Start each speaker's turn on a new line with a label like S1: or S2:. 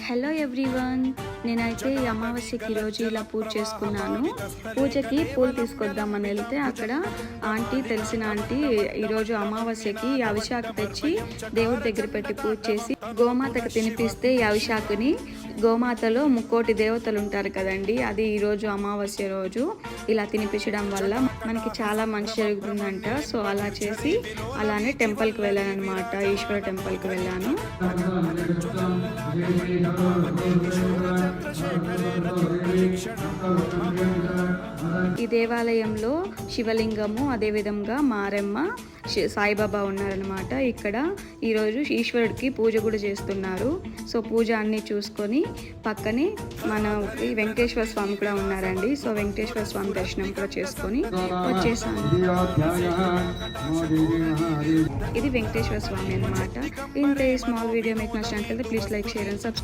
S1: Hello everyone, నేనైతే ఈ అమావాస్యకి ఈరోజు ఇలా పూజ చేసుకున్నాను. పూజకి పూలు తీసుకొద్దామని వెళ్తే అక్కడ ఆంటీ, తెలిసిన ఆంటీ ఈరోజు అమావాస్యకి ఈ అవిశాఖ తెచ్చి దేవుడి దగ్గర పెట్టి పూజ చేసి గోమాతకు తినిపిస్తే ఈ అవిశాఖని, గోమాతలో 3 దేవతలు ఉంటారు కదండి, అది ఈరోజు అమావాస్య రోజు ఇలా తినిపించడం వల్ల మనకి చాలా మంచి జరుగుతుందంట. సో అలా చేసి అలానే టెంపుల్కి వెళ్ళాను అనమాట, ఈశ్వర టెంపుల్కి వెళ్ళాను. ఈ దేవాలయంలో శివలింగము, అదేవిధంగా మారెమ్మ, సాయిబాబా ఉన్నారనమాట. ఇక్కడ ఈరోజు ఈశ్వరుడికి పూజ కూడా చేస్తున్నారు. సో పూజ అన్ని చూసుకొని పక్కనే మన వెంకటేశ్వర స్వామి కూడా ఉన్నారండి. సో వెంకటేశ్వర స్వామి దర్శనం కూడా చేసుకొని వచ్చేసాను. ఇది వెంకటేశ్వర స్వామి అనమాట. ఇంత స్మాల్ వీడియో మీకు నచ్చినట్లయితే please like, share and subscribe.